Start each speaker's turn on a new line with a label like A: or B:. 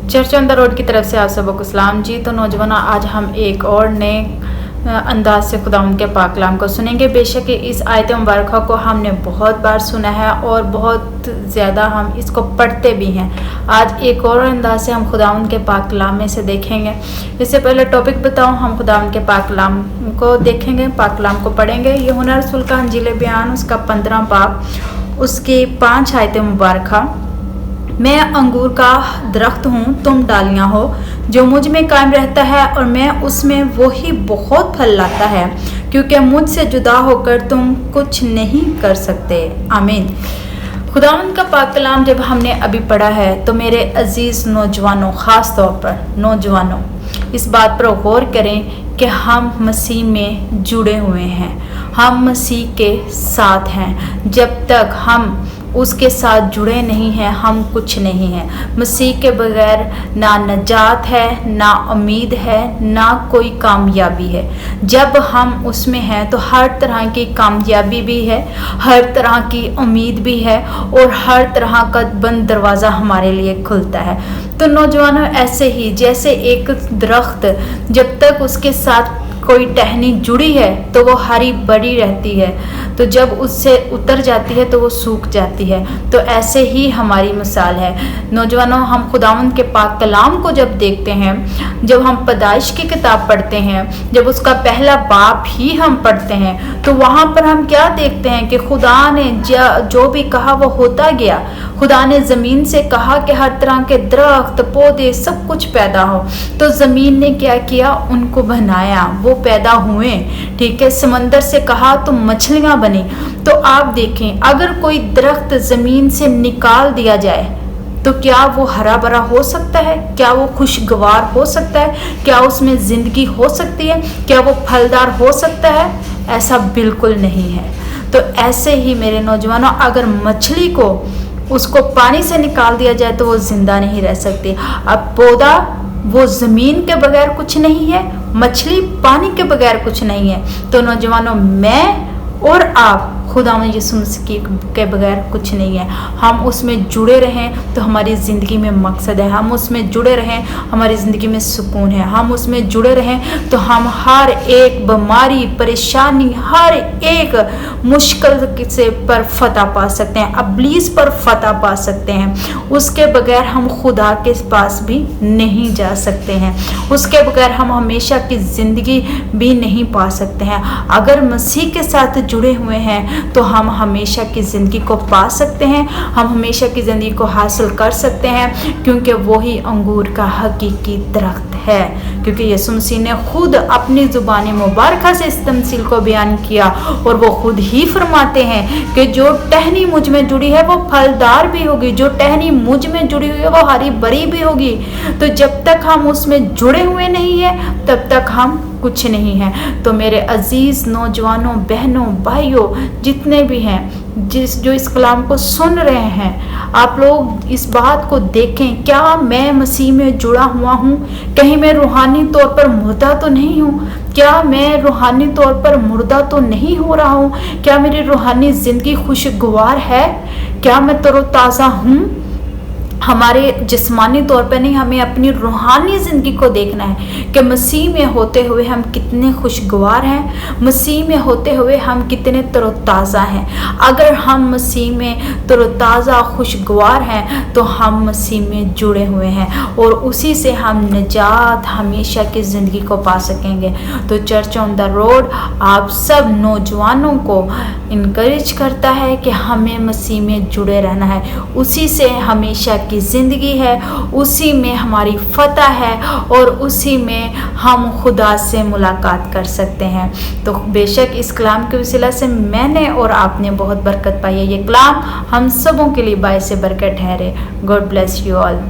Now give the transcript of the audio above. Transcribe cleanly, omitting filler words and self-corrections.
A: Church on the road की तरफ से आप सबको सलाम जी। तो नौजवानों, आज हम एक और नए अंदाज से खुदावंद के पाक कलाम को सुनेंगे। बेशक इस आयत मुबारक को हमने बहुत बार सुना है और बहुत ज़्यादा हम इसको पढ़ते भी हैं। आज एक और अंदाज से हम खुदावंद के पाक कलाम में से देखेंगे। इससे पहले टॉपिक बताऊं, हम खुदावंद के पाक कलाम को देखेंगे, पाक कलाम को पढ़ेंगे। यूहन्ना रसूल का इंजील बयान, उसका 15 बाब, उसकी 5 आयतें मुबारक। मैं अंगूर का दरख्त हूँ, तुम डालियाँ हो। जो मुझ में कायम रहता है और मैं उसमें, वही बहुत फल लाता है, क्योंकि मुझसे जुदा होकर तुम कुछ नहीं कर सकते। आमीन। खुदावंद का पाक कलाम जब हमने अभी पढ़ा है तो मेरे अजीज़ नौजवानों, ख़ास तौर पर नौजवानों, इस बात पर गौर करें कि हम मसीह में जुड़े हुए हैं, हम मसीह के साथ हैं। जब तक हम उसके साथ जुड़े नहीं हैं, हम कुछ नहीं हैं। मसीह के बगैर ना नजात है, ना उम्मीद है, ना कोई कामयाबी है। जब हम उसमें हैं तो हर तरह की कामयाबी भी है, हर तरह की उम्मीद भी है और हर तरह का बंद दरवाज़ा हमारे लिए खुलता है। तो नौजवानों, ऐसे ही जैसे एक दरख्त जब तक उसके साथ कोई टहनी जुड़ी है तो वो हरी भरी रहती है, तो जब उससे उतर जाती है तो वो सूख जाती है। तो ऐसे ही हमारी मिसाल है। नौजवानों, हम खुदावंद के पाक कलाम को जब देखते हैं, जब हम पैदाइश की किताब पढ़ते हैं, जब उसका पहला बाब ही हम पढ़ते हैं, तो वहाँ पर हम क्या देखते हैं कि खुदा ने जो भी कहा वो होता गया। खुदा ने ज़मीन से कहा कि हर तरह के दरख्त, पौधे, सब कुछ पैदा हो, तो ज़मीन ने क्या किया, उनको बनाया, वो पैदा हुए। ठीक है। समंदर से कहा तो मछलियां बनी। तो आप देखें, अगर कोई दरख्त ज़मीन से निकाल दिया जाए तो क्या वो हरा भरा हो सकता है? क्या वो खुशगवार हो सकता है? क्या उसमें ज़िंदगी हो सकती है? क्या वो फलदार हो सकता है? ऐसा बिल्कुल नहीं है। तो ऐसे ही मेरे नौजवानों, अगर मछली को उसको पानी से निकाल दिया जाए तो वो ज़िंदा नहीं रह सकती। अब पौधा, वो ज़मीन के बगैर कुछ नहीं है, मछली पानी के बगैर कुछ नहीं है। तो नौजवानों, मैं और आप खुदावंद यीशु मसीह के बगैर कुछ नहीं है। हम उसमें जुड़े रहें तो हमारी ज़िंदगी में मकसद है, हम उसमें जुड़े रहें हमारी ज़िंदगी में सुकून है, हम उसमें जुड़े रहें तो हम हर एक बीमारी, परेशानी, हर एक मुश्किल से पर फतह पा सकते हैं, इब्लीस पर फतह पा सकते हैं। उसके बगैर हम खुदा के पास भी नहीं जा सकते हैं, उसके बगैर हम हमेशा की ज़िंदगी भी नहीं पा सकते हैं। अगर मसीह के साथ जुड़े हुए हैं तो हम हमेशा की ज़िंदगी को पा सकते हैं, हम हमेशा की ज़िंदगी को हासिल कर सकते हैं, क्योंकि वही अंगूर का हकीकी दरख्त है। क्योंकि यीशु मसीह ने खुद अपनी ज़ुबान मुबारक से इस तमसील को बयान किया और वो खुद ही फरमाते हैं कि जो टहनी मुझ में जुड़ी है वो फलदार भी होगी, जो टहनी मुझ में जुड़ी हुई है वो हरी भरी भी होगी। तो जब तक हम उसमें जुड़े हुए नहीं हैं तब तक हम कुछ नहीं है। तो मेरे अजीज़ नौजवानों, बहनों, भाइयों, जितने भी हैं जो इस कलाम को सुन रहे हैं, आप लोग इस बात को देखें, क्या मैं मसीह में जुड़ा हुआ हूँ? कहीं मैं रूहानी तौर पर मुर्दा तो नहीं हूँ? क्या मैं रूहानी तौर पर मुर्दा तो नहीं हो रहा हूँ? क्या मेरी रूहानी ज़िंदगी खुशगवार है? क्या मैं तरोताज़ा हूँ? हमारे जिस्मानी तौर पर नहीं, हमें अपनी रूहानी ज़िंदगी को देखना है कि मसीह में होते हुए हम कितने खुशगवार हैं, मसीह में होते हुए हम कितने तरोताज़ा हैं। अगर हम मसीह में तरोताज़ा, खुशगवार हैं तो हम मसीह में जुड़े हुए हैं और उसी से हम निजात, हमेशा की ज़िंदगी को पा सकेंगे। तो चर्च ऑन द रोड आप सब नौजवानों को इनकरेज करता है कि हमें मसीह में जुड़े रहना है, उसी से हमेशा की ज़िंदगी है, उसी में हमारी फतह है और उसी में हम खुदा से मुलाकात कर सकते हैं। तो बेशक इस कलाम के वसीला से मैंने और आपने बहुत बरकत पाई है। ये कलाम हम सबों के लिए बायस बरकत ठहरे। God bless you all.